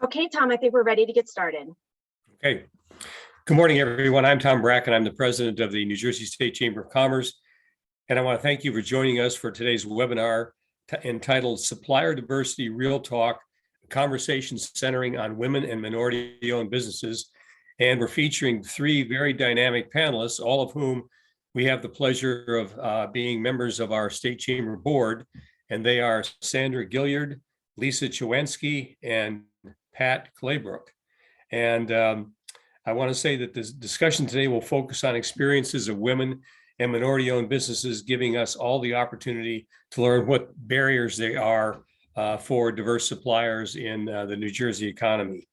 Okay, Tom, I think we're ready to get started. Okay. Good morning, everyone. I'm Tom Bracken. I'm the president of the New Jersey State Chamber of Commerce. And I want to thank you for joining us for today's webinar entitled Supplier Diversity Real Talk, Conversations Centering on Women and Minority-Owned Businesses. And we're featuring three very dynamic panelists, all of whom we have the pleasure of being members of our State Chamber Board. And they are Sandra Gilyard, Lisa Chowansky, and Pat Claybrook. And I want to say that this discussion today will focus on experiences of women and minority-owned businesses, giving us all the opportunity to learn what barriers there are for diverse suppliers in the New Jersey economy.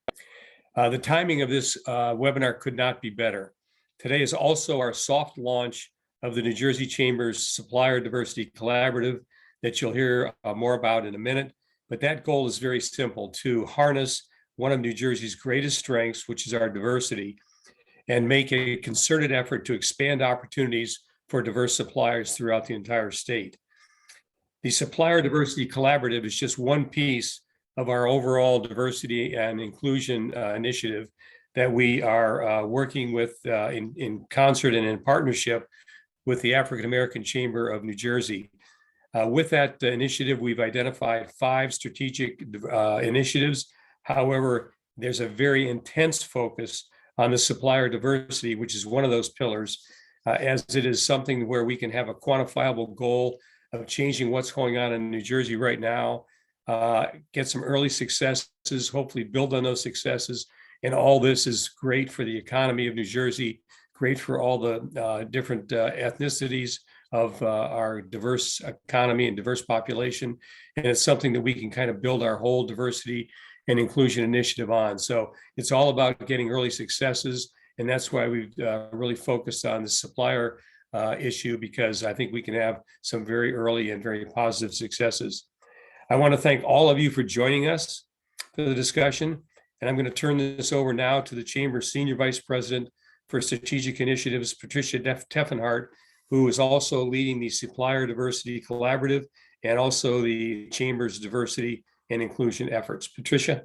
The timing of this webinar could not be better. Today is also our soft launch of the New Jersey Chamber's Supplier Diversity Collaborative that you'll hear more about in a minute. But that goal is very simple: to harness one of New Jersey's greatest strengths, which is our diversity, and make a concerted effort to expand opportunities for diverse suppliers throughout the entire state. The Supplier Diversity Collaborative is just one piece of our overall diversity and inclusion initiative that we are working with in concert and in partnership with the African American Chamber of New Jersey. With that initiative, we've identified 5 strategic initiatives. However, there's a very intense focus on the supplier diversity, which is one of those pillars, as it is something where we can have a quantifiable goal of changing what's going on in New Jersey right now, get some early successes, hopefully build on those successes. And all this is great for the economy of New Jersey, great for all the different ethnicities of our diverse economy and diverse population. And it's something that we can kind of build our whole diversity and inclusion initiative on. So it's all about getting early successes. And that's why we've really focused on the supplier issue, because I think we can have some very early and very positive successes. I want to thank all of you for joining us for the discussion. And I'm going to turn this over now to the Chamber's Senior Vice President for Strategic Initiatives, Patricia Teffenhart, who is also leading the Supplier Diversity Collaborative and also the Chamber's Diversity and Inclusion efforts. Patricia.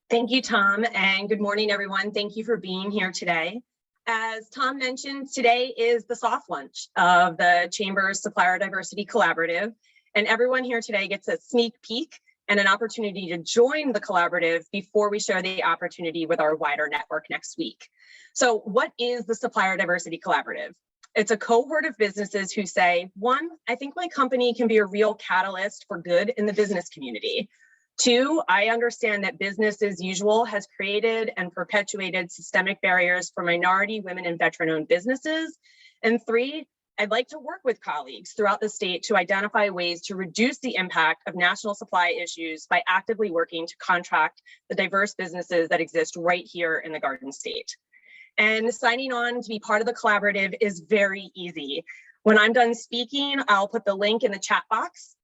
Thank you, Tom, and good morning, everyone. Thank you for being here today. As Tom mentioned, today is the soft launch of the Chamber's Supplier Diversity Collaborative, and everyone here today gets a sneak peek and an opportunity to join the collaborative before we share the opportunity with our wider network next week. So what is the Supplier Diversity Collaborative? It's a cohort of businesses who say, 1, I think my company can be a real catalyst for good in the business community. 2, I understand that business as usual has created and perpetuated systemic barriers for minority, women, and veteran-owned businesses. And 3, I'd like to work with colleagues throughout the state to identify ways to reduce the impact of national supply issues by actively working to contract the diverse businesses that exist right here in the Garden State. And signing on to be part of the collaborative is very easy. When I'm done speaking, I'll put the link in the chat box,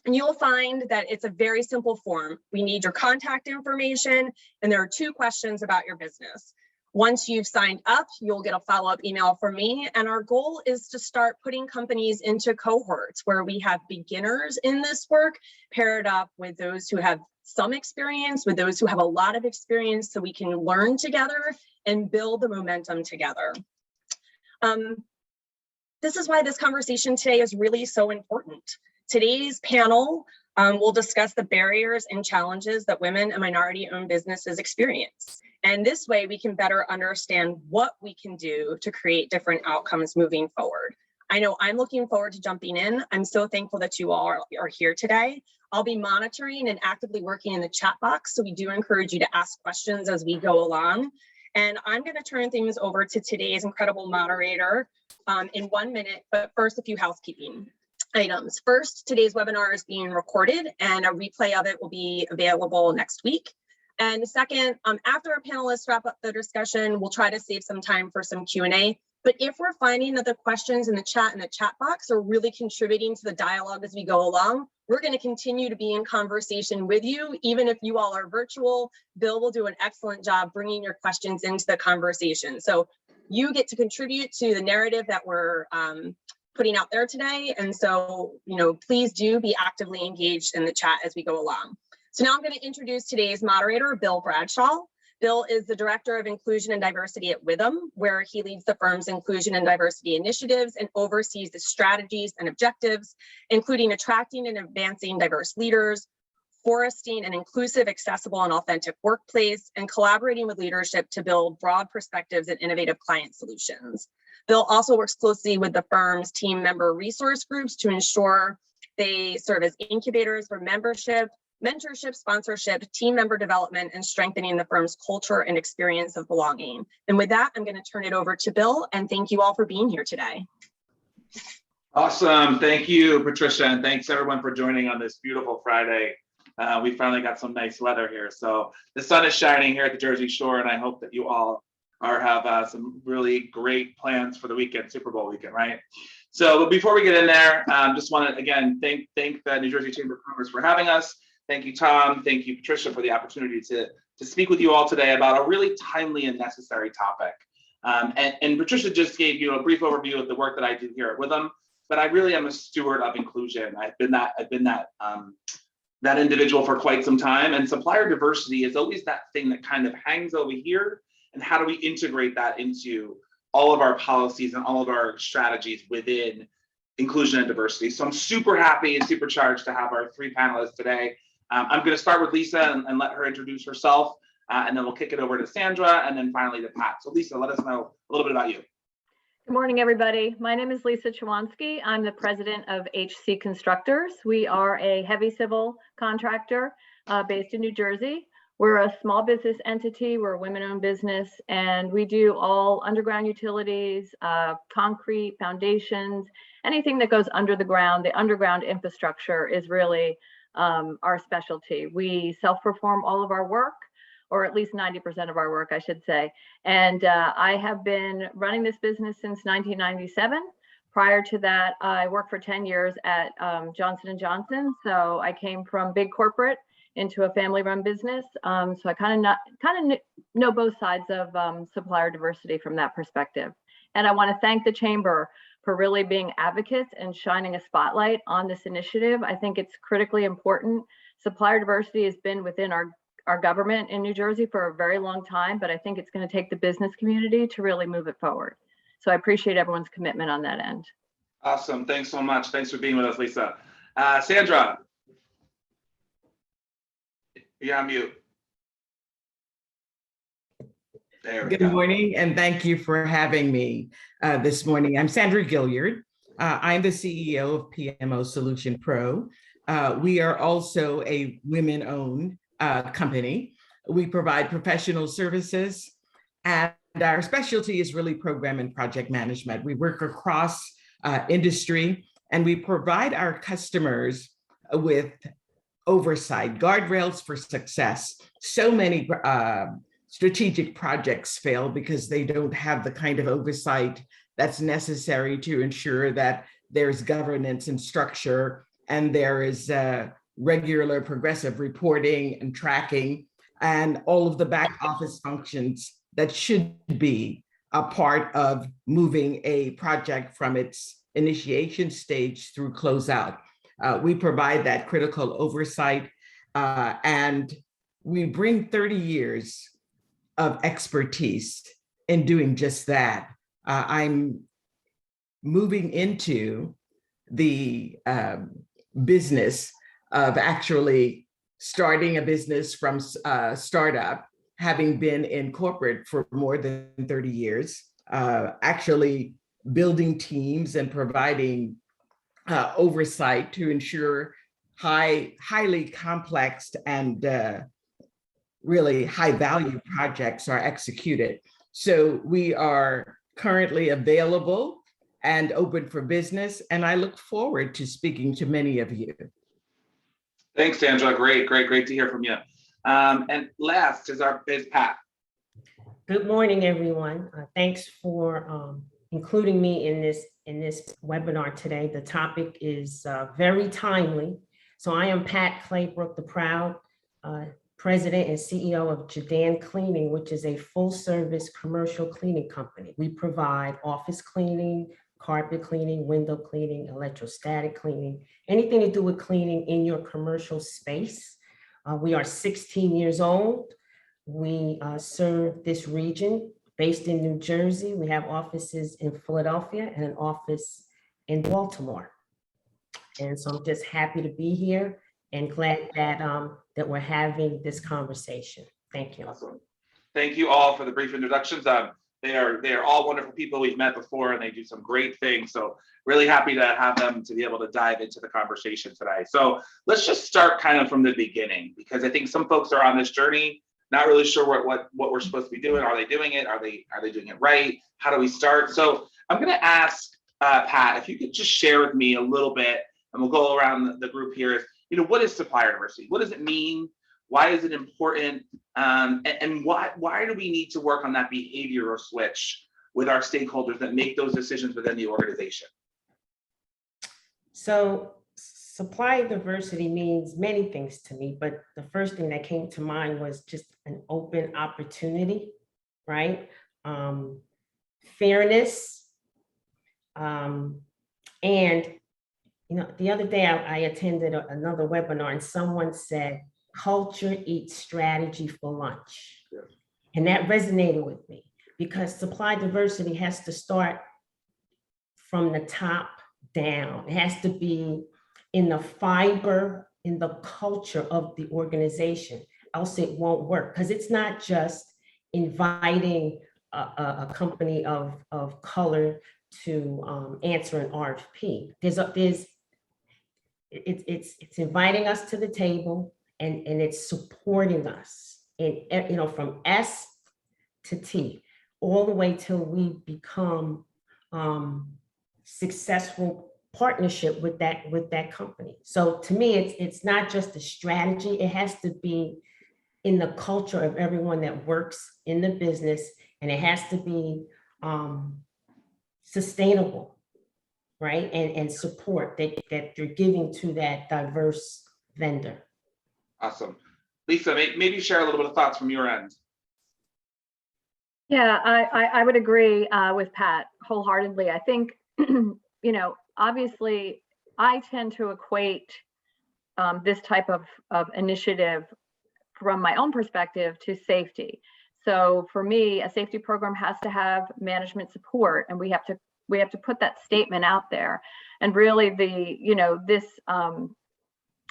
and you'll find that it's a very simple form. We need your contact information, and there are 2 questions about your business. Once you've signed up, you'll get a follow-up email from me, and our goal is to start putting companies into cohorts where we have beginners in this work paired up with those who have some experience, with those who have a lot of experience, so we can learn together and build the momentum together. This is why this conversation today is really so important. Today's panel will discuss the barriers and challenges that women and minority-owned businesses experience. And this way we can better understand what we can do to create different outcomes moving forward. I know I'm looking forward to jumping in. I'm so thankful that you all are here today. I'll be monitoring and actively working in the chat box, so we do encourage you to ask questions as we go along. And I'm going to turn things over to today's incredible moderator in 1 minute, but first a few housekeeping items. First, today's webinar is being recorded and a replay of it will be available next week. And second, after our panelists wrap up the discussion, we'll try to save some time for some Q&A. But if we're finding that the questions in the chat box are really contributing to the dialogue as we go along, we're going to continue to be in conversation with you, even if you all are virtual. Bill will do an excellent job bringing your questions into the conversation. So you get to contribute to the narrative that we're putting out there today. And so, please do be actively engaged in the chat as we go along. So now I'm going to introduce today's moderator, Bill Bradshaw. Bill is the Director of Inclusion and Diversity at Withum, where he leads the firm's inclusion and diversity initiatives and oversees the strategies and objectives, including attracting and advancing diverse leaders, foresting an inclusive, accessible, and authentic workplace, and collaborating with leadership to build broad perspectives and innovative client solutions. Bill also works closely with the firm's team member resource groups to ensure they serve as incubators for membership, mentorship, sponsorship, team member development, and strengthening the firm's culture and experience of belonging. And with that, I'm going to turn it over to Bill, and thank you all for being here today. Awesome. Thank you, Patricia, and thanks everyone for joining on this beautiful Friday. We finally got some nice weather here. So the sun is shining here at the Jersey Shore, and I hope that you all have some really great plans for the weekend, Super Bowl weekend, right? So but before we get in there, just want to, again, thank the New Jersey Chamber of Commerce for having us. Thank you, Tom. Thank you, Patricia, for the opportunity to speak with you all today about a really timely and necessary topic. And Patricia just gave you a brief overview of the work that I do here at Withum, but I really am a steward of inclusion. I've been that individual for quite some time, and supplier diversity is always that thing that kind of hangs over here. And how do we integrate that into all of our policies and all of our strategies within inclusion and diversity? So I'm super happy and super charged to have our three panelists today. I'm going to start with Lisa and let her introduce herself, and then we'll kick it over to Sandra, and then finally to Pat. So Lisa, let us know a little bit about you. Good morning, everybody. My name is Lisa Chowansky. I'm the president of HC Constructors. We are a heavy civil contractor based in New Jersey. We're a small business entity. We're a women-owned business, and we do all underground utilities, concrete, foundations, anything that goes under the ground. The underground infrastructure is really our specialty. We self-perform all of our work, or at least 90% of our work, I should say. And I have been running this business since 1997. Prior to that, I worked for 10 years at Johnson & Johnson. So I came from big corporate into a family-run business. So I kind of know both sides of supplier diversity from that perspective. And I want to thank the Chamber for really being advocates and shining a spotlight on this initiative. I think it's critically important. Supplier diversity has been within our government in New Jersey for a very long time, but I think it's going to take the business community to really move it forward. So I appreciate everyone's commitment on that end. Awesome. Thanks so much. Thanks for being with us, Lisa. Sandra, you're on mute. Good morning, and thank you for having me this morning. I'm Sandra Gilyard. I'm the CEO of PMO Solution Pro. We are also a women-owned company. We provide professional services, and our specialty is really program and project management. We work across industry, and we provide our customers with oversight, guardrails for success. So many strategic projects fail because they don't have the kind of oversight that's necessary to ensure that there's governance and structure, and there is regular progressive reporting and tracking, and all of the back office functions that should be a part of moving a project from its initiation stage through closeout. We provide that critical oversight, and we bring 30 years of expertise in doing just that. I'm moving into the business of actually starting a business from startup, having been in corporate for more than 30 years, actually building teams and providing oversight to ensure highly complex and really high value projects are executed. So we are currently available and open for business, and I look forward to speaking to many of you. Thanks, Sandra. Great to hear from you. And last is Pat. Good morning, everyone. Thanks for including me in this webinar today. The topic is very timely. So I am Pat Claybrook, the proud President and CEO of Jidan Cleaning, which is a full-service commercial cleaning company. We provide office cleaning, carpet cleaning, window cleaning, electrostatic cleaning, anything to do with cleaning in your commercial space. We are 16 years old. We serve this region based in New Jersey. We have offices in Philadelphia and an office in Baltimore. And so I'm just happy to be here and glad that, that we're having this conversation. Thank you. Awesome. Thank you all for the brief introductions. They are all wonderful people we've met before, and they do some great things. So really happy to have them to be able to dive into the conversation today. So let's just start kind of from the beginning, because I think some folks are on this journey, not really sure what we're supposed to be doing. Are they doing it? Are they doing it right? How do we start? So I'm going to ask Pat, if you could just share with me a little bit, and we'll go around the group here. What is supplier diversity? What does it mean? Why is it important? And why do we need to work on that behavioral switch with our stakeholders that make those decisions within the organization? So supplier diversity means many things to me, but the first thing that came to mind was just an open opportunity, right? Fairness. And the other day I attended another webinar, and someone said, culture eats strategy for lunch. Yeah. And that resonated with me, because supply diversity has to start from the top down. It has to be in the fiber, in the culture of the organization. Else it won't work, because it's not just inviting a company of color to answer an RFP. It's inviting us to the table, and it's supporting us in, from S to T, all the way till we become successful partnership with that company. So to me, it's not just a strategy. It has to be in the culture of everyone that works in the business, and it has to be sustainable. Right, and support that you're giving to that diverse vendor. Awesome. Lisa, maybe share a little bit of thoughts from your end. Yeah, I would agree with Pat wholeheartedly. I think, obviously I tend to equate this type of initiative from my own perspective to safety. So for me, a safety program has to have management support, and we have to put that statement out there. And really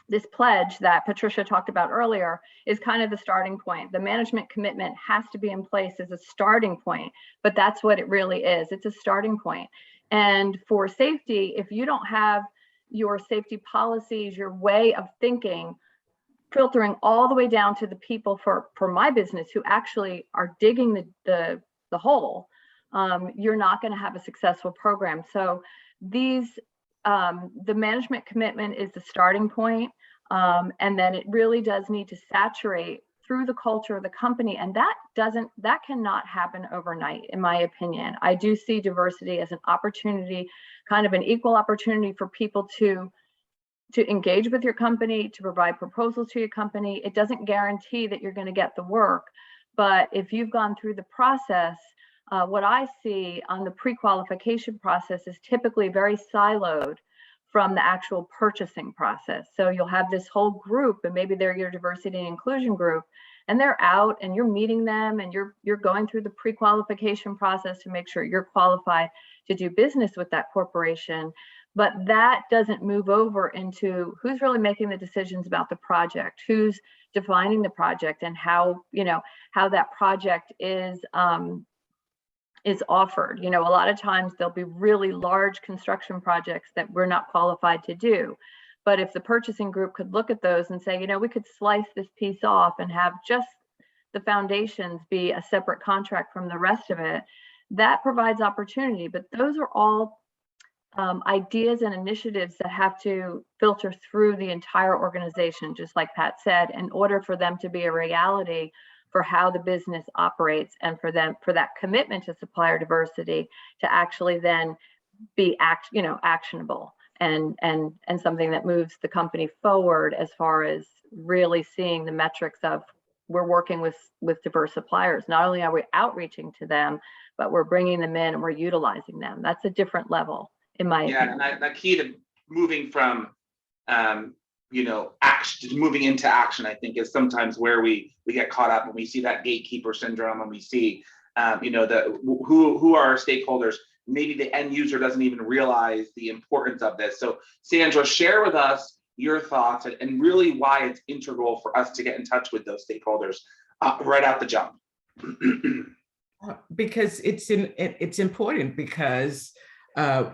this pledge that Patricia talked about earlier is kind of the starting point. The management commitment has to be in place as a starting point, but that's what it really is. It's a starting point. And for safety, if you don't have your safety policies, your way of thinking, filtering all the way down to the people for my business who actually are digging the hole, you're not going to have a successful program. So the management commitment is the starting point, and then it really does need to saturate through the culture of the company, and that cannot happen overnight, in my opinion. I do see diversity as an opportunity, kind of an equal opportunity for people to engage with your company, to provide proposals to your company. It doesn't guarantee that you're going to get the work, but if you've gone through the process, what I see on the pre-qualification process is typically very siloed from the actual purchasing process. So you'll have this whole group, and maybe they're your diversity and inclusion group, and they're out and you're meeting them, and you're going through the pre-qualification process to make sure you're qualified to do business with that corporation. But that doesn't move over into who's really making the decisions about the project, who's defining the project, and how that project is offered. A lot of times there'll be really large construction projects that we're not qualified to do. But if the purchasing group could look at those and say, we could slice this piece off and have just the foundations be a separate contract from the rest of it, that provides opportunity. But those are all ideas and initiatives that have to filter through the entire organization, just like Pat said, in order for them to be a reality for how the business operates, and for that commitment to supplier diversity to actually then be actionable and something that moves the company forward as far as really seeing the metrics of we're working with diverse suppliers. Not only are we outreaching to them, but we're bringing them in and we're utilizing them. That's a different level, in my opinion. And the key to moving from action to moving into action, I think, is sometimes where we get caught up, and we see that gatekeeper syndrome, and we see who are our stakeholders. Maybe the end user doesn't even realize the importance of this. So Sandra, share with us your thoughts and really why it's integral for us to get in touch with those stakeholders right out the jump. Because it's important, because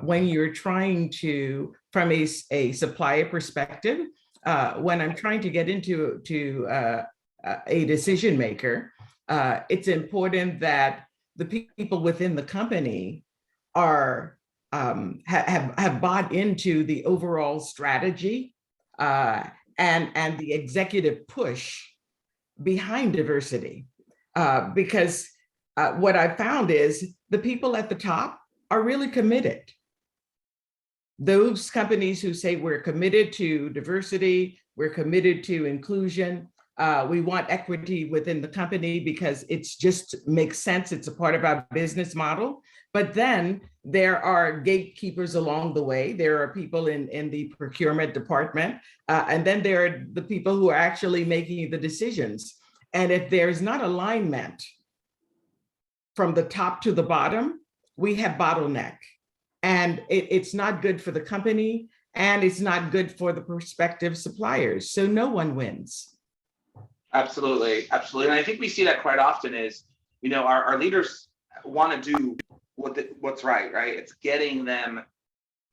when you're trying to, from a supplier perspective, when I'm trying to get into a decision maker, it's important that the people within the company are have bought into the overall strategy and the executive push behind diversity, because what I found is the people at the top are really committed. Those companies who say we're committed to diversity, we're committed to inclusion, we want equity within the company because it's just makes sense. It's a part of our business model. But then there are gatekeepers along the way. There are people in the procurement department, and then there are the people who are actually making the decisions. And if there's not alignment from the top to the bottom, we have bottleneck. And it's not good for the company, and it's not good for the prospective suppliers. So no one wins. Absolutely, absolutely. And I think we see that quite often is, our leaders want to do what's right? It's getting them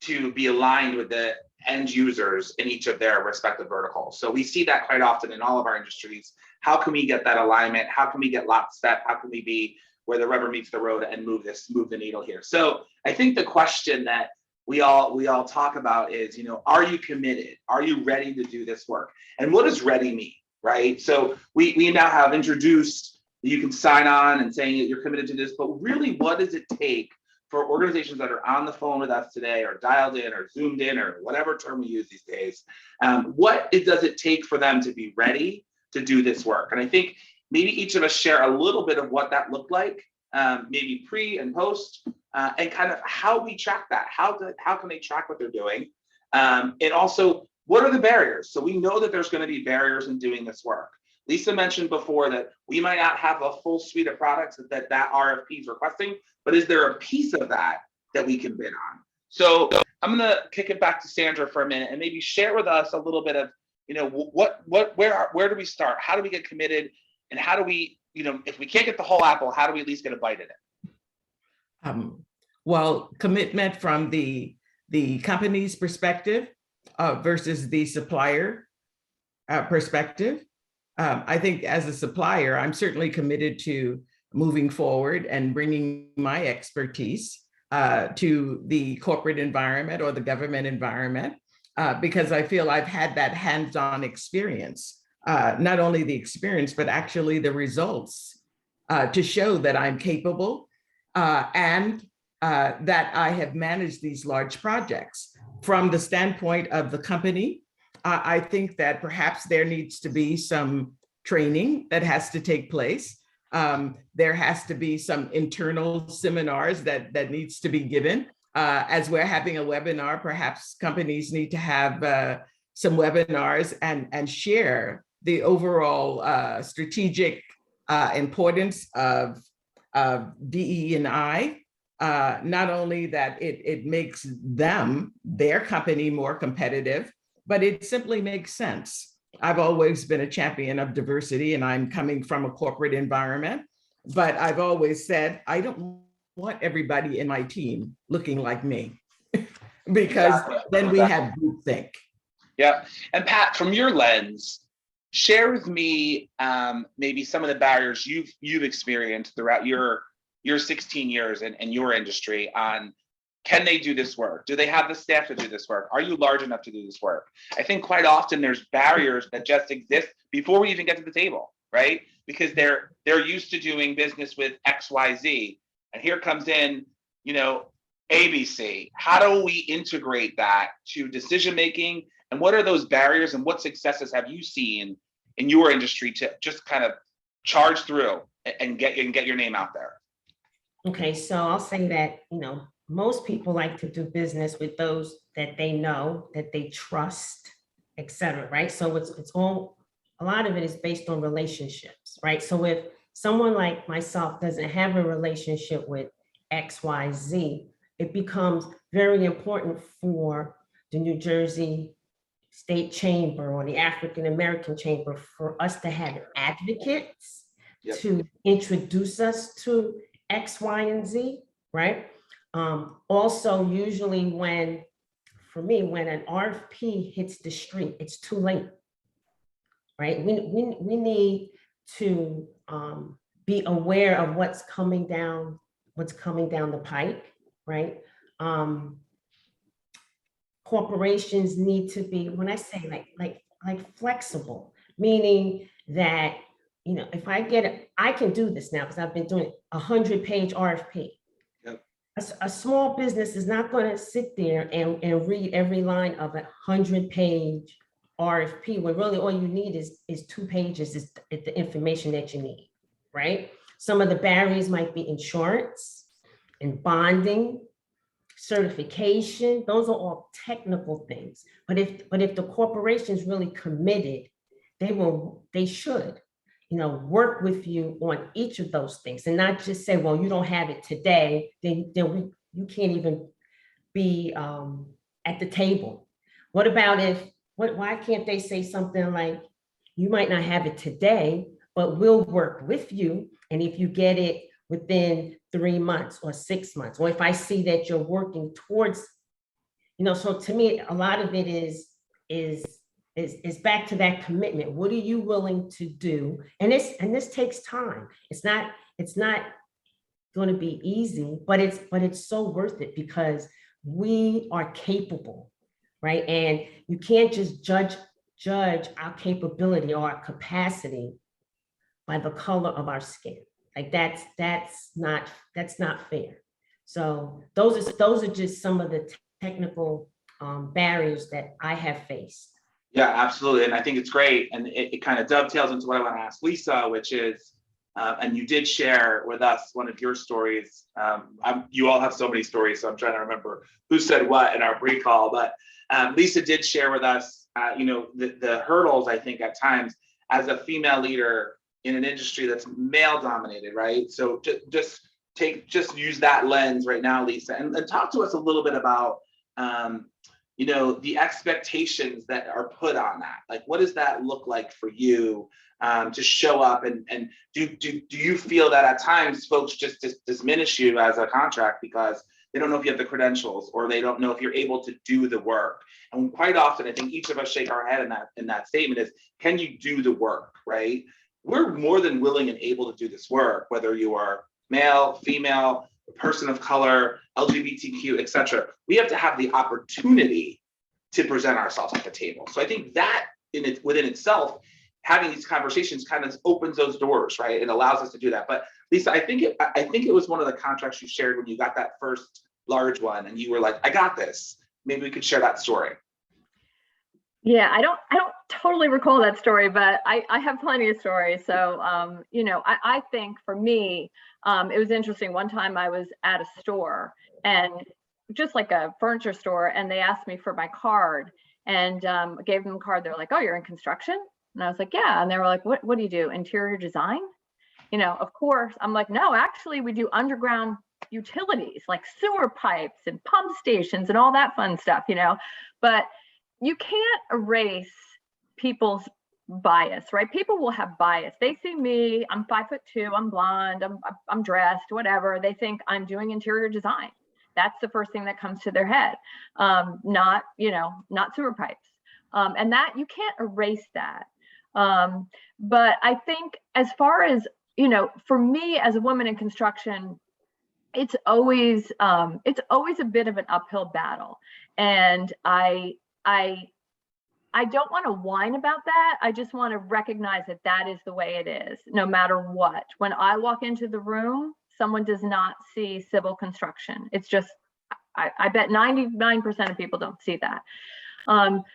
to be aligned with the end users in each of their respective verticals. So we see that quite often in all of our industries. How can we get that alignment? How can we get lockstep? How can we be where the rubber meets the road and move the needle here? So I think the question that we all talk about is, are you committed? Are you ready to do this work? And what does ready mean, right? So we now have introduced, you can sign on and saying that you're committed to this, but really what does it take for organizations that are on the phone with us today, or dialed in or zoomed in, or whatever term we use these days? What does it take for them to be ready to do this work? And I think maybe each of us share a little bit of what that looked like, maybe pre and post, and kind of how we track that. How can they track what they're doing? And also, what are the barriers? So we know that there's going to be barriers in doing this work. Lisa mentioned before that we might not have a full suite of products that RFP is requesting, but is there a piece of that we can bid on? So I'm going to kick it back to Sandra for a minute and maybe share with us a little bit of, where do we start? How do we get committed? And how do we, if we can't get the whole apple, how do we at least get a bite at it? Well, commitment from the company's perspective versus the supplier perspective. I think as a supplier, I'm certainly committed to moving forward and bringing my expertise to the corporate environment or the government environment, because I feel I've had that hands-on experience, not only the experience, but actually the results to show that I'm capable and that I have managed these large projects. From the standpoint of the company, I think that perhaps there needs to be some training that has to take place. There has to be some internal seminars that needs to be given. As we're having a webinar, perhaps companies need to have some webinars and share the overall strategic importance of DE&I. Not only that it makes their company more competitive, but it simply makes sense. I've always been a champion of diversity, and I'm coming from a corporate environment, but I've always said, I don't want everybody in my team looking like me, because then we have groupthink. Yeah, and Pat, from your lens, share with me maybe some of the barriers you've experienced throughout your 16 years in your industry on, can they do this work? Do they have the staff to do this work? Are you large enough to do this work? I think quite often there's barriers that just exist before we even get to the table, right? Because they're used to doing business with XYZ, and here comes in, ABC. How do we integrate that to decision making? And what are those barriers, and what successes have you seen in your industry to just kind of charge through and get your name out there. Okay, so I'll say that, most people like to do business with those that they know, that they trust, et cetera, right? So it's all, a lot of it is based on relationships, right? So if someone like myself doesn't have a relationship with XYZ, it becomes very important for the New Jersey State Chamber or the African American Chamber for us to have advocates to introduce us to X, Y, and Z, right? Also, usually when an RFP hits the street, it's too late, right? We need to be aware of what's coming down the pike, right? Corporations need to be, when I say like flexible, meaning that, if I can do this now because I've been doing 100-page RFP. Yep. A small business is not going to sit there and read every line of a 100-page RFP, where really all you need is 2 pages is the information that you need, right? Some of the barriers might be insurance and bonding, certification. Those are all technical things. But if the corporation's really committed, they should, work with you on each of those things and not just say, well, you don't have it today, then you can't even be at the table. What about why can't they say something like, you might not have it today, but we'll work with you. And if you get it within 3 months or 6 months, or if I see that you're working towards, so to me, a lot of it is back to that commitment. What are you willing to do? And this takes time. It's not going to be easy, but it's so worth it because we are capable, right? And you can't just judge our capability or our capacity by the color of our skin. Like that's not fair. So those are just some of the technical barriers that I have faced. Yeah, absolutely. And I think it's great. And it kind of dovetails into what I want to ask Lisa, which is, and you did share with us one of your stories. You all have so many stories, so I'm trying to remember who said what in our pre-call, but Lisa did share with us, the hurdles, I think, at times as a female leader in an industry that's male dominated, right? So just use that lens right now, Lisa, and talk to us a little bit about, the expectations that are put on that. Like, what does that look like for you to show up? And do you feel that at times folks just diminish you as a contract because they don't know if you have the credentials or they don't know if you're able to do the work? And quite often, I think each of us shake our head in that statement is, can you do the work, right? We're more than willing and able to do this work, whether you are male, female, person of color, LGBTQ, et cetera. We have to have the opportunity to present ourselves at the table. So I think that within itself, having these conversations kind of opens those doors, right? It allows us to do that. But Lisa, I think it was one of the contracts you shared when you got that first large one and you were like, I got this. Maybe we could share that story. Yeah, I don't totally recall that story, but I have plenty of stories. So, I think for me, it was interesting. One time I was at a store, and just like a furniture store, and they asked me for my card, and gave them a card. They're like, oh, you're in construction? And I was like, yeah. And they were like, what do you do? Interior design? Of course, I'm like, no, actually we do underground utilities like sewer pipes and pump stations and all that fun stuff, but you can't erase people's bias, right? People will have bias. They see me, I'm 5'2", I'm blonde, I'm dressed, whatever. They think I'm doing interior design. That's the first thing that comes to their head. Not sewer pipes. And that you can't erase that. But I think as far as, for me as a woman in construction, it's always a bit of an uphill battle. And I don't want to whine about that. I just want to recognize that that is the way it is, no matter what. When I walk into the room, someone does not see civil construction. It's just, I bet 99% of people don't see that.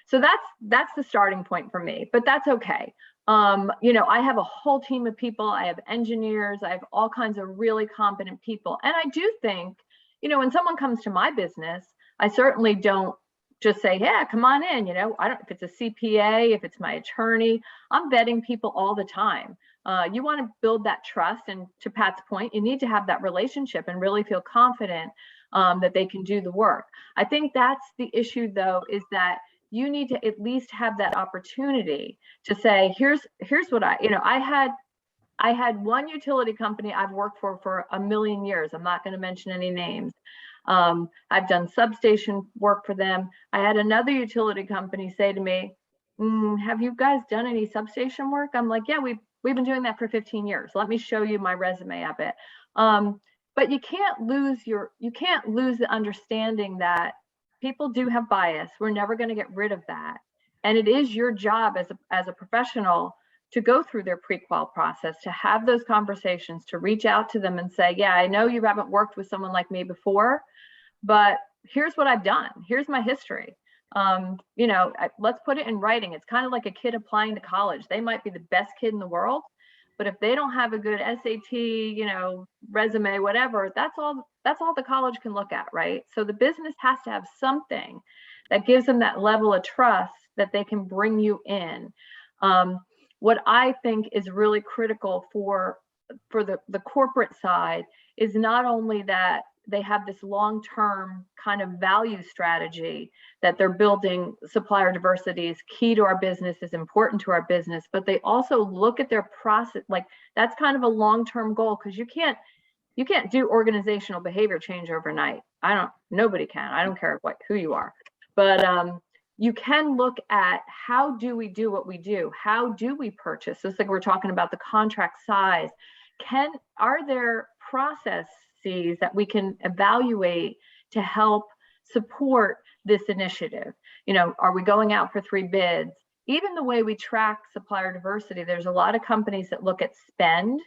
So that's the starting point for me, but that's okay. I have a whole team of people. I have engineers. I have all kinds of really competent people. And I do think, when someone comes to my business, I certainly don't just say, yeah, come on in. If it's a CPA, if it's my attorney, I'm vetting people all the time. You want to build that trust. And to Pat's point, you need to have that relationship and really feel confident that they can do the work. I think that's the issue, though, is that you need to at least have that opportunity to say, here's what I had one utility company I've worked for a million years. I'm not going to mention any names. I've done substation work for them. I had another utility company say to me, have you guys done any substation work? I'm like, yeah, we've been doing that for 15 years. Let me show you my resume of it. But you can't lose the understanding that people do have bias. We're never going to get rid of that. And it is your job as a professional to go through their pre-qual process, to have those conversations, to reach out to them and say, yeah, I know you haven't worked with someone like me before, but here's what I've done. Here's my history. Let's put it in writing. It's kind of like a kid applying to college. They might be the best kid in the world, but if they don't have a good SAT, resume, whatever, that's all the college can look at, right? So the business has to have something that gives them that level of trust that they can bring you in. What I think is really critical for the corporate side is not only that they have this long-term kind of value strategy that they're building. Supplier diversity is key to our business, is important to our business, but they also look at their process. Like, that's kind of a long-term goal, because you can't do organizational behavior change overnight. Nobody can. I don't care who you are, but you can look at, how do we do what we do? How do we purchase? Just like we're talking about the contract size. Are there processes that we can evaluate to help support this initiative? Are we going out for 3 bids? Even the way we track supplier diversity, there's a lot of companies that look at spend,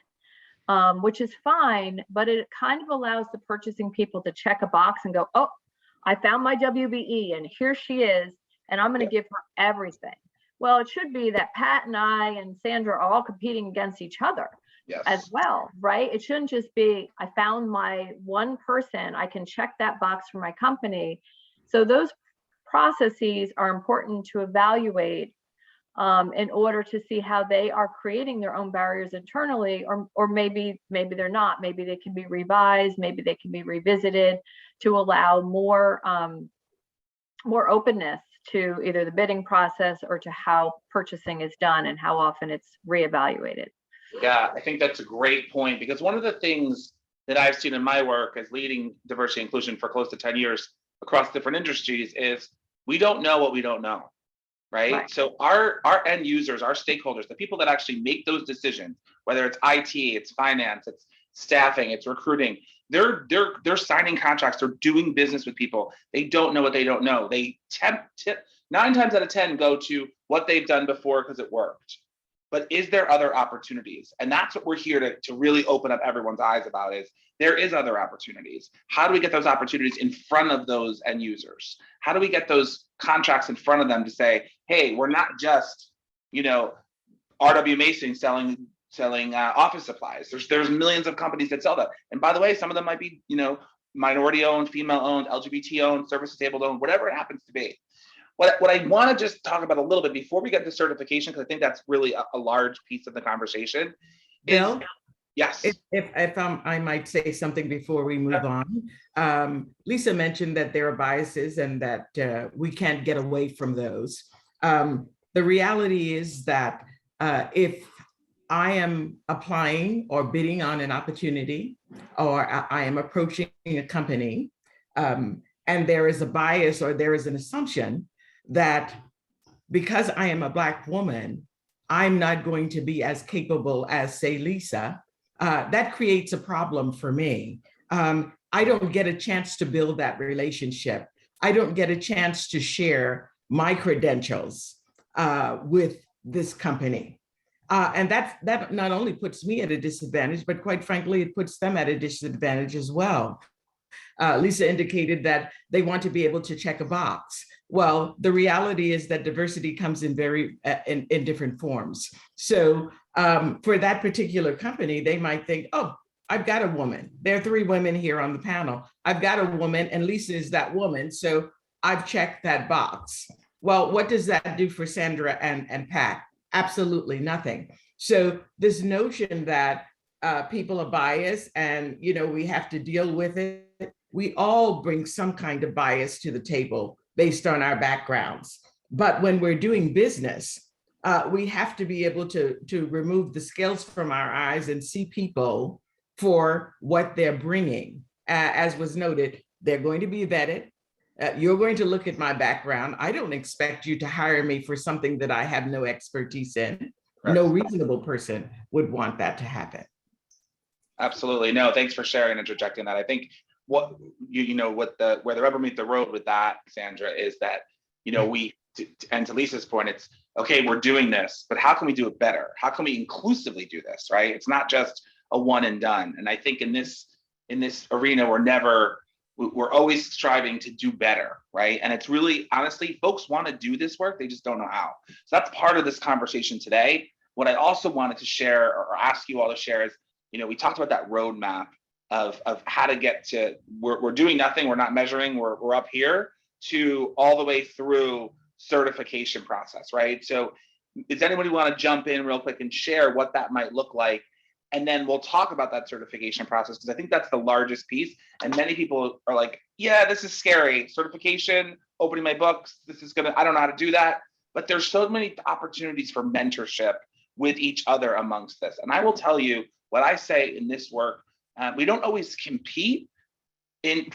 which is fine, but it kind of allows the purchasing people to check a box and go, oh, I found my WBE and here she is, and I'm going to give her everything. Well, it should be that Pat and I and Sandra are all competing against each other. Yes. As well, right? It shouldn't just be, I found my one person, I can check that box for my company. So those processes are important to evaluate in order to see how they are creating their own barriers internally, or maybe they're not. Maybe they can be revised, maybe they can be revisited to allow more openness to either the bidding process or to how purchasing is done and how often it's reevaluated. Yeah, I think that's a great point, because one of the things that I've seen in my work as leading diversity and inclusion for close to 10 years across different industries is we don't know what we don't know, right? So our end users, our stakeholders, the people that actually make those decisions, whether it's IT, it's finance, it's staffing, it's recruiting, they're signing contracts, they're doing business with people. They don't know what they don't know. They 9 times out of 10 go to what they've done before because it worked. But is there other opportunities? And that's what we're here to really open up everyone's eyes about, is there is other opportunities. How do we get those opportunities in front of those end users? How do we get those contracts in front of them to say, hey, we're not just, RW Mason selling office supplies. There's millions of companies that sell that. And by the way, some of them might be, minority owned, female owned, LGBT owned, service disabled owned, whatever it happens to be. What I want to just talk about a little bit before we get to certification, because I think that's really a large piece of the conversation. Bill? Yes. If I might say something before we move on. Lisa mentioned that there are biases and that we can't get away from those. The reality is that if I am applying or bidding on an opportunity, or I am approaching a company, and there is a bias or there is an assumption that because I am a Black woman, I'm not going to be as capable as, say, Lisa, that creates a problem for me. I don't get a chance to build that relationship. I don't get a chance to share my credentials with this company. And that not only puts me at a disadvantage, but quite frankly, it puts them at a disadvantage as well. Lisa indicated that they want to be able to check a box. Well, the reality is that diversity comes in in different forms. So for that particular company, they might think, oh, I've got a woman. There are 3 women here on the panel. I've got a woman and Lisa is that woman. So I've checked that box. Well, what does that do for Sandra and Pat? Absolutely nothing. So this notion that people are biased and, you know, we have to deal with it. We all bring some kind of bias to the table based on our backgrounds. But when we're doing business, we have to be able to remove the scales from our eyes and see people for what they're bringing. As was noted, they're going to be vetted. You're going to look at my background. I don't expect you to hire me for something that I have no expertise in. Right. No reasonable person would want that to happen. Absolutely. No, thanks for sharing and interjecting that. I think what where the rubber meets the road with that, Sandra, is that, you know, and to Lisa's point, it's okay, we're doing this, but how can we do it better? How can we inclusively do this, right? It's not just a one and done. And I think in this arena, we're always striving to do better, right? And it's really, honestly, folks want to do this work, they just don't know how. So that's part of this conversation today. What I also wanted to share or ask you all to share is, you know, we talked about that roadmap of how to get to, we're doing nothing, we're not measuring, we're up here, to all the way through certification process, right? So does anybody want to jump in real quick and share what that might look like? And then we'll talk about that certification process, because I think that's the largest piece. And many people are like, yeah, this is scary. Certification, opening my books, I don't know how to do that. But there's so many opportunities for mentorship with each other amongst this. And I will tell you what I say in this work, we don't always compete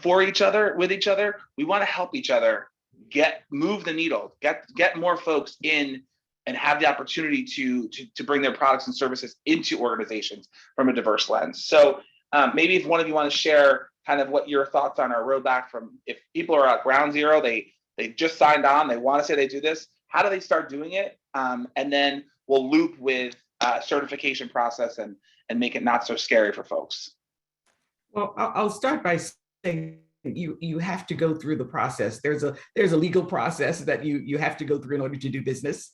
for each other, with each other. We want to help each other move the needle, get more folks in and have the opportunity to bring their products and services into organizations from a diverse lens. So maybe if one of you want to share kind of what your thoughts on our roadmap from, if people are at ground zero, they just signed on, they want to say they do this, how do they start doing it? And then we'll loop with certification process and make it not so scary for folks. Well, I'll start by saying you have to go through the process. There's a legal process that you have to go through in order to do business.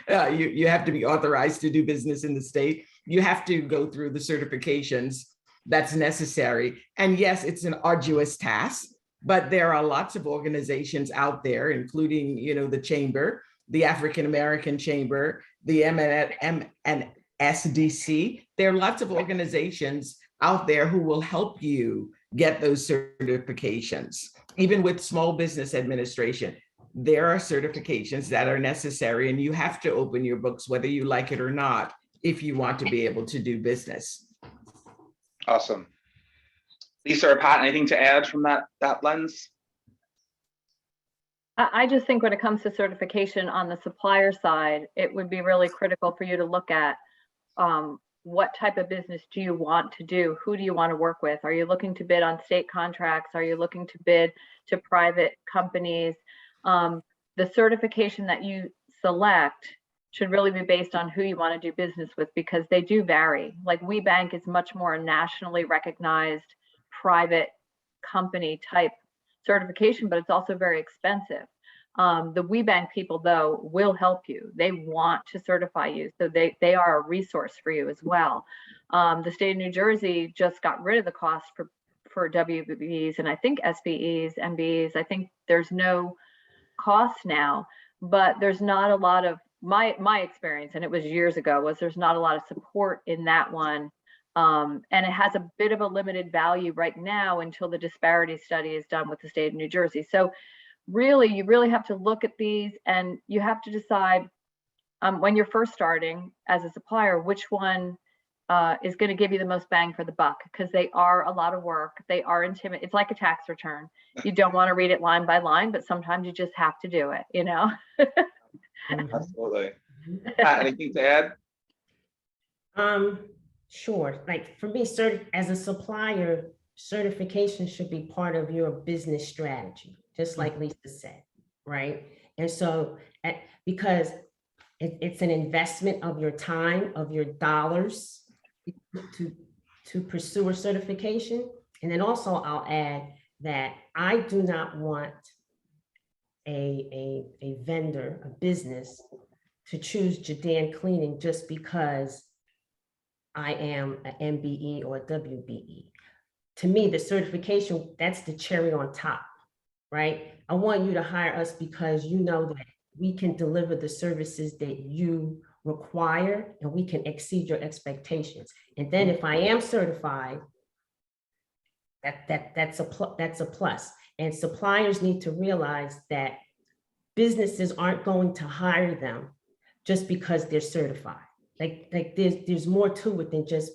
You have to be authorized to do business in the state. You have to go through the certifications that's necessary. And yes, it's an arduous task, but there are lots of organizations out there, including, you know, the Chamber, the African American Chamber, the MNSDC. There are lots of organizations out there who will help you get those certifications. Even with Small Business Administration, there are certifications that are necessary, and you have to open your books whether you like it or not if you want to be able to do business. Awesome. Lisa or Pat, anything to add from that lens? I just think when it comes to certification on the supplier side, it would be really critical for you to look at what type of business do you want to do? Who do you want to work with? Are you looking to bid on state contracts? Are you looking to bid to private companies? The certification that you select should really be based on who you want to do business with, because they do vary. Like WeBank is much more a nationally recognized private company type certification, but it's also very expensive. The WeBank people, though, will help you. They want to certify you, so they are a resource for you as well. The state of New Jersey just got rid of the cost for WBEs and I think SBEs, MBEs. I think there's no cost now, but there's not a lot of my experience, and it was years ago, was there's not a lot of support in that one. And it has a bit of a limited value right now until the disparity study is done with the state of New Jersey. So really, you really have to look at these, and you have to decide when you're first starting as a supplier, which one is going to give you the most bang for the buck, because they are a lot of work. They are intimidating. It's like a tax return. You don't want to read it line by line, but sometimes you just have to do it, you know? Absolutely. Pat, anything to add? Sure. Like for me, as a supplier, certification should be part of your business strategy, just like Lisa said, right? And so, because it's an investment of your time, of your dollars to pursue a certification. And then also I'll add that I do not want a vendor, a business, to choose Jidan Cleaning just because I am an MBE or a WBE. To me, the certification, that's the cherry on top, right? I want you to hire us because you know that we can deliver the services that you require and we can exceed your expectations. And then if I am certified, that's a plus. And suppliers need to realize that businesses aren't going to hire them just because they're certified. Like there's more to it than just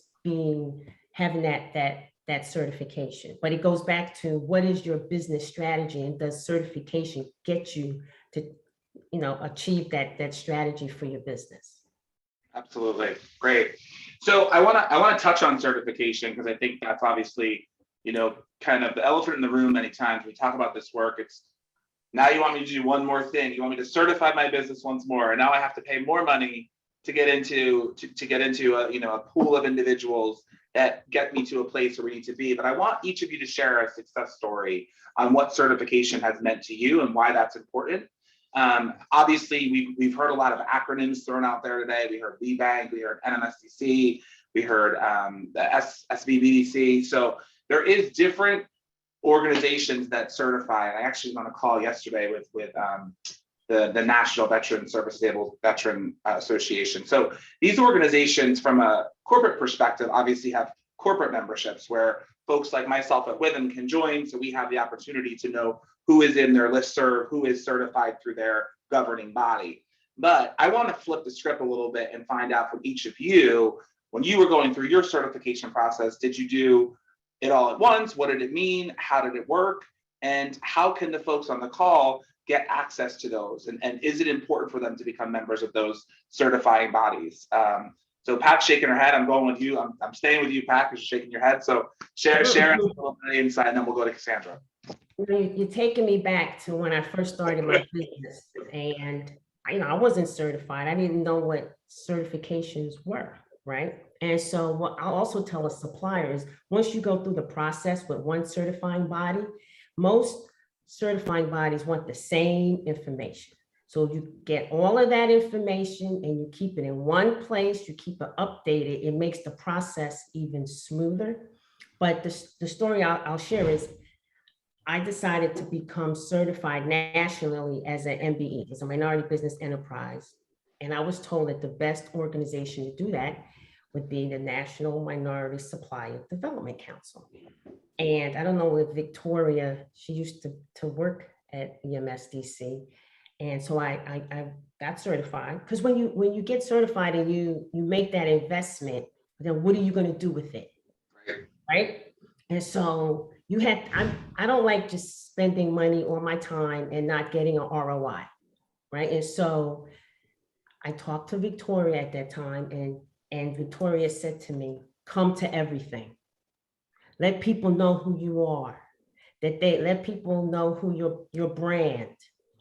having that certification. But it goes back to what is your business strategy, and does certification get you to, achieve that strategy for your business? Absolutely, great. So I want to touch on certification because I think that's obviously, kind of the elephant in the room. Many times we talk about this work, it's now you want me to do one more thing. You want me to certify my business once more, and now I have to pay more money to get into a pool of individuals that get me to a place where we need to be. But I want each of you to share a success story on what certification has meant to you and why that's important. Obviously, we've heard a lot of acronyms thrown out there today. We heard WBANK, we heard NMSDC, we heard the SBBDC. So there is different organizations that certify. And I actually was on a call yesterday with the National Veteran Service Disabled Veteran Association. So these organizations, from a corporate perspective, obviously have corporate memberships where folks like myself at Withum can join. So we have the opportunity to know who is in their listserv, who is certified through their governing body. But I want to flip the script a little bit and find out from each of you, when you were going through your certification process, did you do it all at once? What did it mean? How did it work? And how can the folks on the call get access to those? And is it important for them to become members of those certifying bodies? So Pat's shaking her head. I'm going with you. I'm staying with you, Pat, because you're shaking your head. So share us a little bit of insight, and then we'll go to Cassandra. You're taking me back to when I first started my business, and I wasn't certified. I didn't know what certifications were, right? And so what I'll also tell a supplier is, once you go through the process with one certifying body, most certifying bodies want the same information. So you get all of that information and you keep it in one place, you keep it updated, it makes the process even smoother. But the story I'll share is, I decided to become certified nationally as an MBE, as a minority business enterprise. And I was told that the best organization to do that would be the National Minority Supplier Development Council. And I don't know if Victoria, she used to work at EMSDC. And so I got certified, because when you get certified and you make that investment, then what are you going to do with it? Right? And so I don't like just spending money or my time and not getting an ROI, right? And so I talked to Victoria at that time, and Victoria said to me, come to everything. Let people know who you are, let people know who your brand,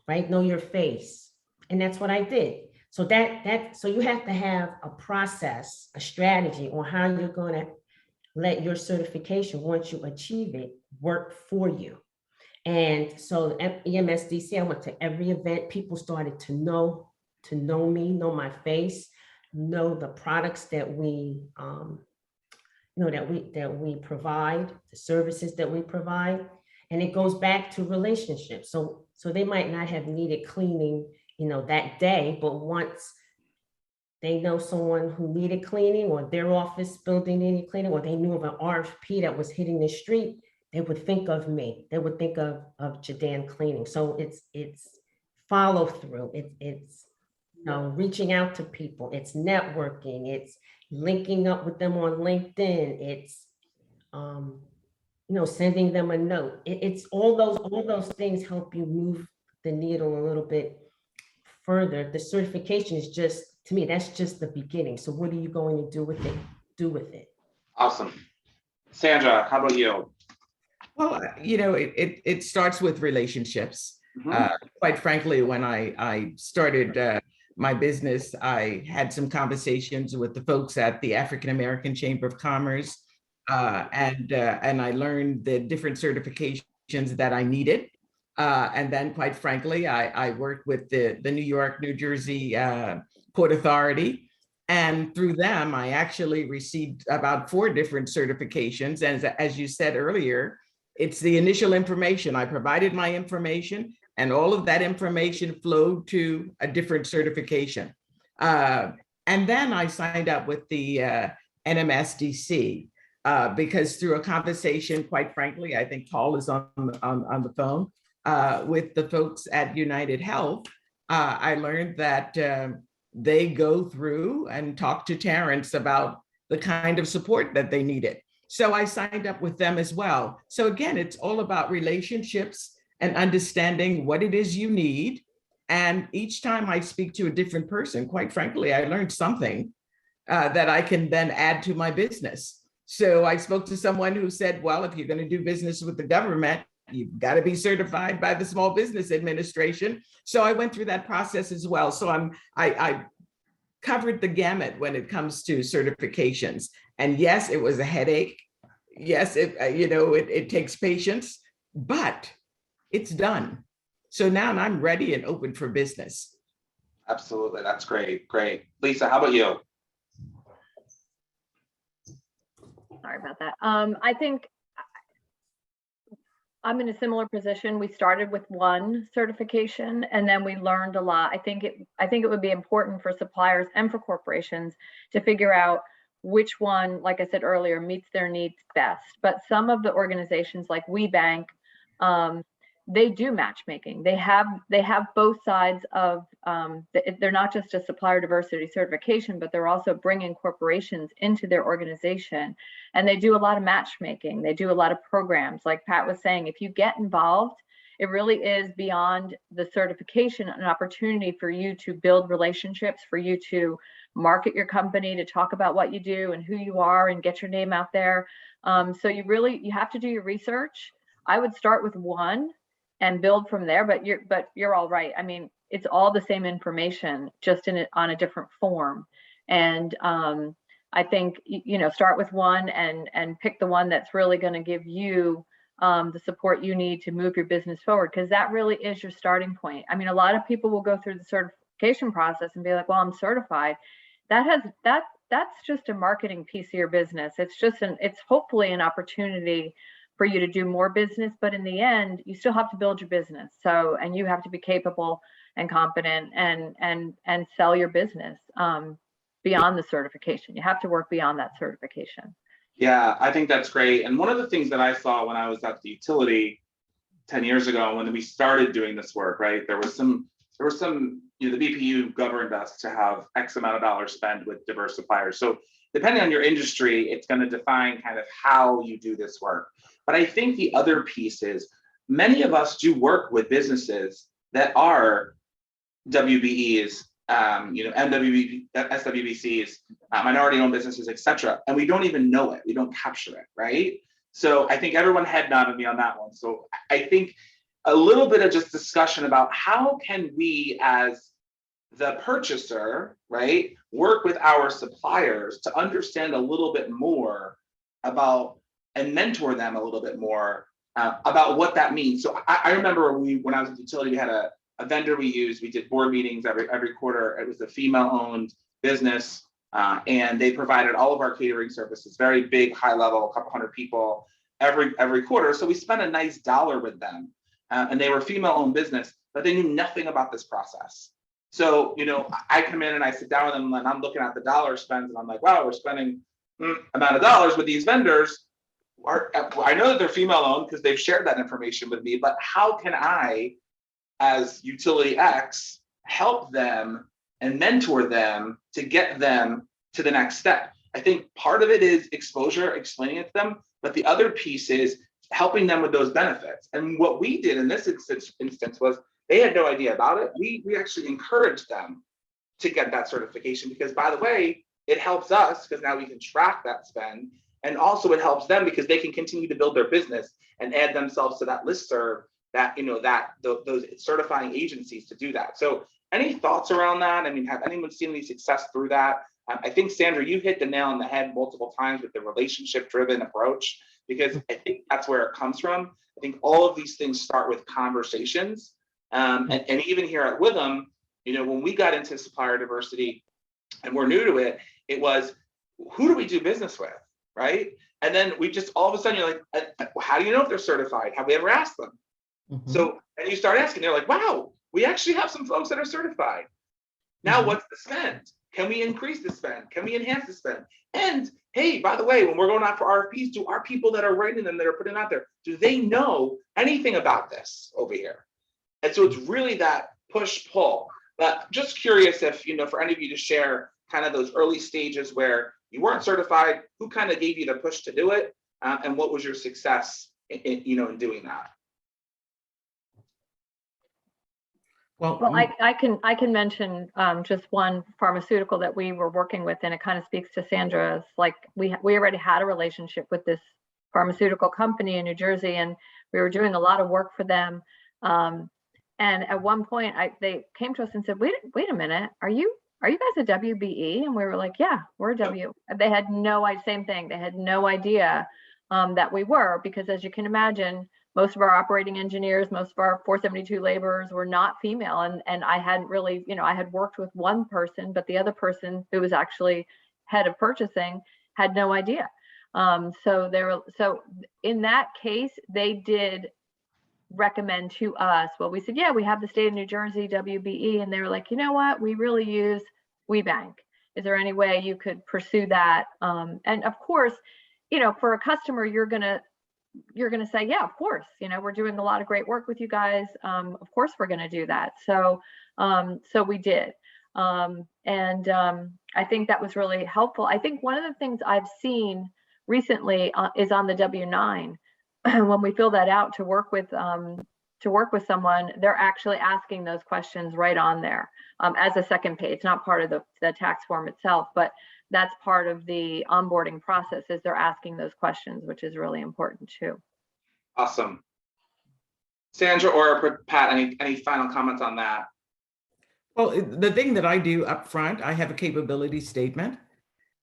right? Know your face. And that's what I did. So so you have to have a process, a strategy on how you're going to let your certification, once you achieve it, work for you. And so at EMSDC, I went to every event. People started to know me, know my face, know the products that we, that we provide, the services that we provide. And it goes back to relationships. So they might not have needed cleaning, that day, but once they know someone who needed cleaning, or their office building needed cleaning, or they knew of an RFP that was hitting the street, they would think of me. They would think of Jidan Cleaning. So it's follow through. It's reaching out to people. It's networking. It's linking up with them on LinkedIn. It's sending them a note. It's all those things help you move the needle a little bit further. The certification is just, to me, that's just the beginning. So what are you going to do with it? Awesome. Sandra, how about you? Well, it starts with relationships. Mm-hmm. Quite frankly, when I started my business, I had some conversations with the folks at the African American Chamber of Commerce, and I learned the different certifications that I needed. And then, quite frankly, I worked with the New York, New Jersey Port Authority. And through them, I actually received about 4 different certifications. And as you said earlier, it's the initial information. I provided my information, and all of that information flowed to a different certification. And then I signed up with the NMSDC because through a conversation, quite frankly, I think Paul is on the phone with the folks at United Health, I learned that they go through and talk to Terrence about the kind of support that they needed. So I signed up with them as well. So again, it's all about relationships and understanding what it is you need. And each time I speak to a different person, quite frankly, I learned something that I can then add to my business. So I spoke to someone who said, well, if you're going to do business with the government, you've got to be certified by the Small Business Administration. So I went through that process as well. So I covered the gamut when it comes to certifications. And yes, it was a headache. Yes, it takes patience, but it's done. So now I'm ready and open for business. Absolutely. That's great. Great. Lisa, how about you? Sorry about that. I think I'm in a similar position. We started with 1 certification and then we learned a lot. I think it would be important for suppliers and for corporations to figure out which one, like I said earlier, meets their needs best. But some of the organizations like WeBank, they do matchmaking. They have both sides of, they're not just a supplier diversity certification, but they're also bringing corporations into their organization. And they do a lot of matchmaking. They do a lot of programs. Like Pat was saying, if you get involved, it really is beyond the certification an opportunity for you to build relationships, for you to market your company, to talk about what you do and who you are and get your name out there. So you have to do your research. I would start with 1 and build from there, but you're all right. I mean, it's all the same information, just on a different form. And I think, start with 1 and pick the one that's really going to give you the support you need to move your business forward, because that really is your starting point. I mean, a lot of people will go through the certification process and be like, well, I'm certified. That's just a marketing piece of your business. It's hopefully an opportunity for you to do more business, but in the end, you still have to build your business. So, and you have to be capable and competent and sell your business beyond the certification. You have to work beyond that certification. Yeah, I think that's great. And one of the things that I saw when I was at the utility 10 years ago, when we started doing this work, right, there was some, the BPU governed us to have X amount of dollars spent with diverse suppliers. So depending on your industry, it's going to define kind of how you do this work. But I think the other piece is many of us do work with businesses that are WBEs, MWB, SWBCs, minority-owned businesses, et cetera, and we don't even know it. We don't capture it, right? So I think everyone head nodded me on that one. So I think a little bit of just discussion about how can we, as the purchaser, right, work with our suppliers to understand a little bit more about and mentor them a little bit more about what that means. So I remember when I was at the utility, we had a vendor we used. We did board meetings every quarter. It was a female-owned business, and they provided all of our catering services, very big, high level, a couple hundred people every quarter. So we spent a nice dollar with them, and they were female-owned business, but they knew nothing about this process. So, I come in and I sit down with them and I'm looking at the dollar spends and I'm like, wow, we're spending amount of dollars with these vendors. I know that they're female-owned because they've shared that information with me, but how can I, as Utility X, help them and mentor them to get them to the next step? I think part of it is exposure, explaining it to them, but the other piece is helping them with those benefits. And what we did in this instance was they had no idea about it. We actually encouraged them to get that certification because, by the way, it helps us because now we can track that spend. And also it helps them because they can continue to build their business and add themselves to that listserv that, those certifying agencies to do that. So any thoughts around that? I mean, have anyone seen any success through that? I think, Sandra, you hit the nail on the head multiple times with the relationship-driven approach, because I think that's where it comes from. I think all of these things start with conversations. And even here at Withum, when we got into supplier diversity and we're new to it, it was, who do we do business with, right? And then we just, all of a sudden, you're like, how do you know if they're certified? Have we ever asked them? Mhm. So, and you start asking, they're like, wow, we actually have some folks that are certified. Now, what's the spend? Can we increase the spend? Can we enhance the spend? And hey, by the way, when we're going out for RFPs, do our people that are writing them, that are putting out there, do they know anything about this over here? And so it's really that push-pull. But just curious if, for any of you to share kind of those early stages where you weren't certified, who kind of gave you the push to do it, and what was your success in doing that? Well, I can mention just one pharmaceutical that we were working with, and it kind of speaks to Sandra's. Like we already had a relationship with this pharmaceutical company in New Jersey, and we were doing a lot of work for them. And at one point, they came to us and said, "Wait a minute, are you guys a WBE?" And we were like, "Yeah, we're a W." They had no idea. Same thing. They had no idea that we were, because as you can imagine, most of our operating engineers, most of our 472 laborers were not female. And I hadn't really, I had worked with one person, but the other person who was actually head of purchasing had no idea. So in that case, they did recommend to us, well, we said, yeah, we have the state of New Jersey WBE. And they were like, you know what, we really use WeBank. Is there any way you could pursue that? And of course, for a customer, you're going to say, yeah, of course, we're doing a lot of great work with you guys. Of course, we're going to do that. So we did. And I think that was really helpful. I think one of the things I've seen recently is on the W-9. When we fill that out to work with someone, they're actually asking those questions right on there as a second page, not part of the tax form itself, but that's part of the onboarding process, is they're asking those questions, which is really important too. Awesome. Sandra or Pat, any final comments on that? Well, the thing that I do up front, I have a capability statement,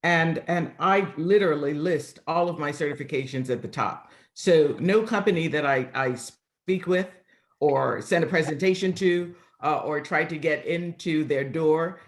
and I literally list all of my certifications at the top. So no company that I speak with or send a presentation to or try to get into their door,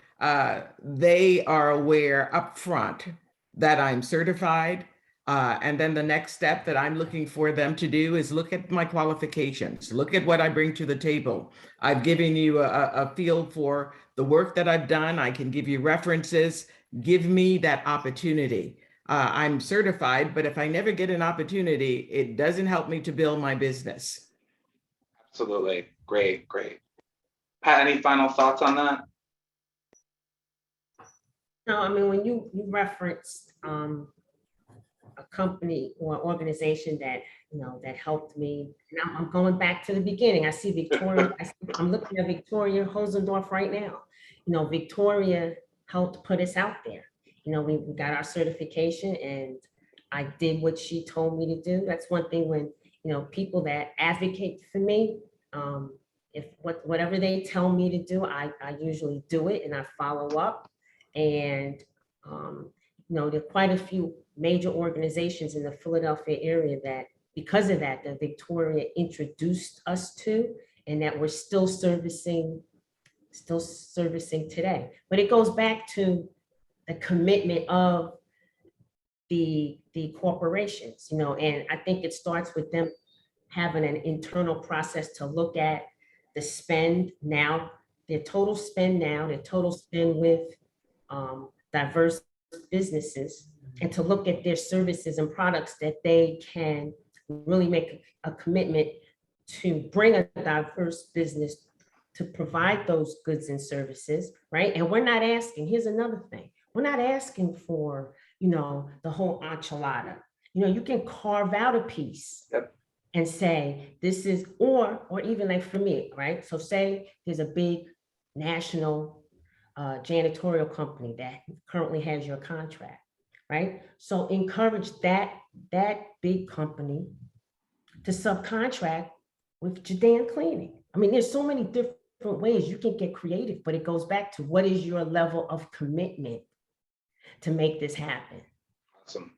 they are aware up front that I'm certified. And then the next step that I'm looking for them to do is look at my qualifications, look at what I bring to the table. I've given you a feel for the work that I've done. I can give you references. Give me that opportunity. I'm certified, but if I never get an opportunity, it doesn't help me to build my business. Absolutely. Great. Pat, any final thoughts on that? No, I mean, when you referenced a company or organization that, that helped me, and I'm going back to the beginning. I see Victoria, I'm looking at Victoria Hosendorf right now. Victoria helped put us out there. We got our certification, and I did what she told me to do. That's one thing when, people that advocate for me, if whatever they tell me to do, I usually do it and I follow up. And, there are quite a few major organizations in the Philadelphia area that, because of that Victoria introduced us to, and that we're still servicing today. But it goes back to the commitment of the corporations, and I think it starts with them having an internal process to look at the spend now, their total spend with diverse businesses, and to look at their services and products that they can really make a commitment to bring a diverse business to provide those goods and services, right? And we're not asking, here's another thing, we're not asking for, the whole enchilada. You can carve out a piece. Yep. And say, this is, or even like for me, right? So say there's a big national janitorial company that currently has your contract, right? So encourage that big company to subcontract with Jidan cleaning. I mean, there's so many different ways you can get creative, but it goes back to what is your level of commitment to make this happen. Awesome.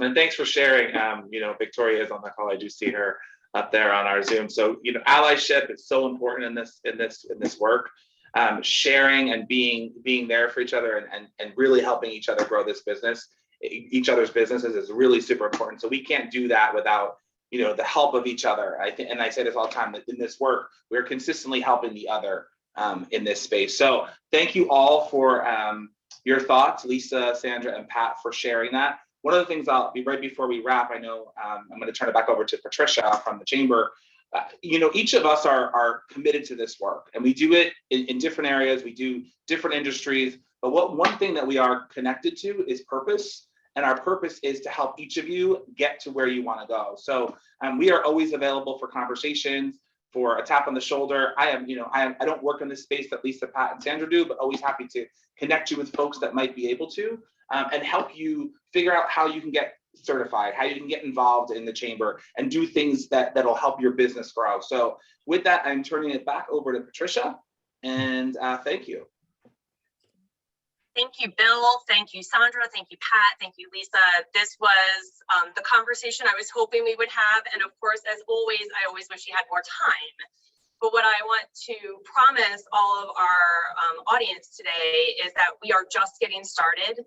And thanks for sharing. Victoria is on the call. I do see her. up there on our Zoom. So, allyship is so important in this work. Sharing and being there for each other and really helping each other grow this business, each other's businesses is really super important. So we can't do that without the help of each other. I think, and I say this all the time, that in this work, we're consistently helping the other in this space. So thank you all for your thoughts, Lisa, Sandra, and Pat, for sharing that. One of the things I'll be right before we wrap, I know I'm going to turn it back over to Patricia from the chamber. Each of us are committed to this work, and we do it in different areas. We do different industries, but one thing that we are connected to is purpose. And our purpose is to help each of you get to where you want to go. So we are always available for conversations, for a tap on the shoulder. I don't work in this space that Lisa, Pat, and Sandra do, but always happy to connect you with folks that might be able to and help you figure out how you can get certified, how you can get involved in the chamber and do things that'll help your business grow. So with that, I'm turning it back over to Patricia, and thank you. Thank you, Bill. Thank you, Sandra. Thank you, Pat. Thank you, Lisa. This was the conversation I was hoping we would have. And of course, as always, I always wish you had more time. But what I want to promise all of our audience today is that we are just getting started.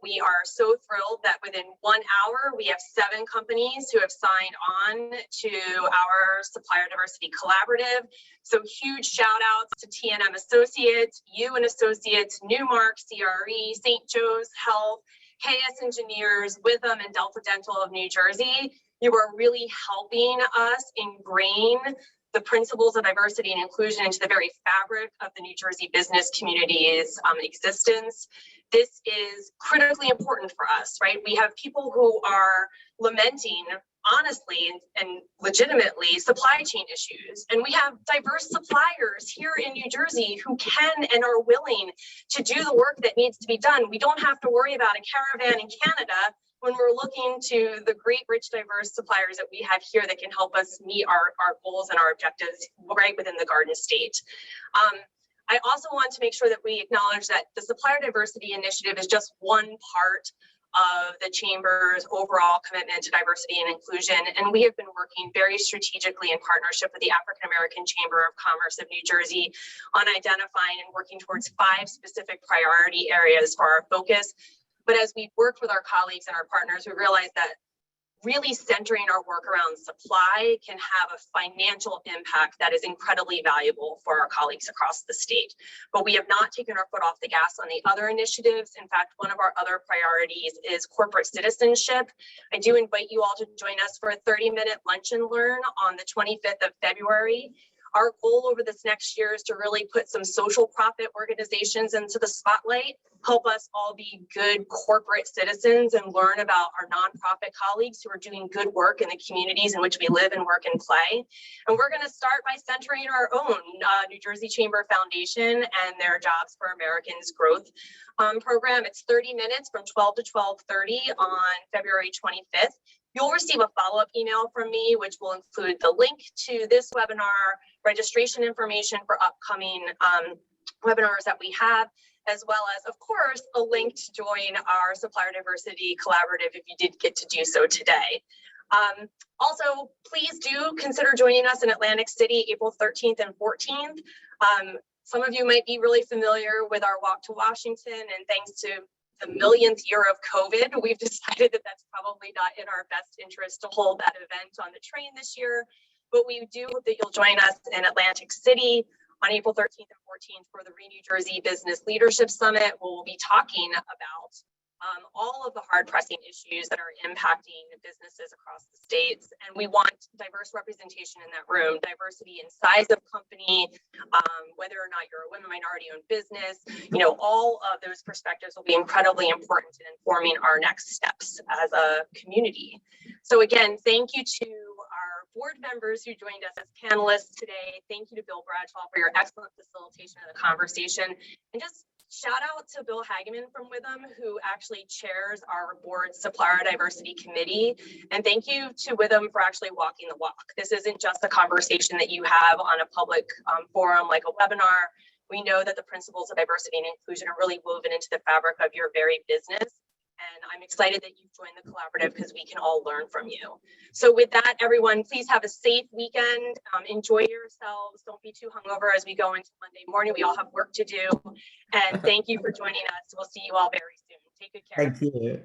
We are so thrilled that within 1 hour, we have 7 companies who have signed on to our Supplier Diversity Collaborative. So huge shout outs to TNM Associates, You and Associates, Newmark, CRE, St. Joe's Health, KS Engineers, Withum, and Delta Dental of New Jersey. You are really helping us ingrain the principles of diversity and inclusion into the very fabric of the New Jersey business community's existence. This is critically important for us, right? We have people who are lamenting, honestly and legitimately, supply chain issues. And we have diverse suppliers here in New Jersey who can and are willing to do the work that needs to be done. We don't have to worry about a caravan in Canada when we're looking to the great, rich, diverse suppliers that we have here that can help us meet our goals and our objectives right within the Garden State. I also want to make sure that we acknowledge that the Supplier Diversity Initiative is just one part of the Chamber's overall commitment to diversity and inclusion. And we have been working very strategically in partnership with the African American Chamber of Commerce of New Jersey on identifying and working towards 5 specific priority areas for our focus. But as we've worked with our colleagues and our partners, we realized that really centering our work around supply can have a financial impact that is incredibly valuable for our colleagues across the state. But we have not taken our foot off the gas on the other initiatives. In fact, one of our other priorities is corporate citizenship. I do invite you all to join us for a 30-minute lunch and learn on the 25th of February. Our goal over this next year is to really put some social profit organizations into the spotlight, help us all be good corporate citizens and learn about our nonprofit colleagues who are doing good work in the communities in which we live and work and play. And we're going to start by centering our own New Jersey Chamber Foundation and their Jobs for Americans growth program. It's 30 minutes from 12 to 12:30 on February 25th. You'll receive a follow-up email from me, which will include the link to this webinar, registration information for upcoming webinars that we have, as well as, of course, a link to join our Supplier Diversity Collaborative if you did get to do so today. Also, please do consider joining us in Atlantic City, April 13th and 14th. Some of you might be really familiar with our Walk to Washington, and thanks to the millionth year of COVID, we've decided that that's probably not in our best interest to hold that event on the train this year. But we do hope that you'll join us in Atlantic City on April 13th and 14th for the New Jersey Business Leadership Summit, where we'll be talking about all of the hard-pressing issues that are impacting businesses across the states. And we want diverse representation in that room, diversity in size of company, whether or not you're a women minority-owned business, all of those perspectives will be incredibly important in informing our next steps as a community. So again, thank you to our board members who joined us as panelists today. Thank you to Bill Bradshaw for your excellent facilitation of the conversation. And just shout out to Bill Hageman from Withum, who actually chairs our board Supplier Diversity Committee. And thank you to Withum for actually walking the walk. This isn't just a conversation that you have on a public forum like a webinar. We know that the principles of diversity and inclusion are really woven into the fabric of your very business. And I'm excited that you've joined the collaborative because we can all learn from you. So with that, everyone, please have a safe weekend. Enjoy yourselves. Don't be too hungover as we go into Monday morning. We all have work to do. And thank you for joining us. We'll see you all very soon. Take good care. Thank you.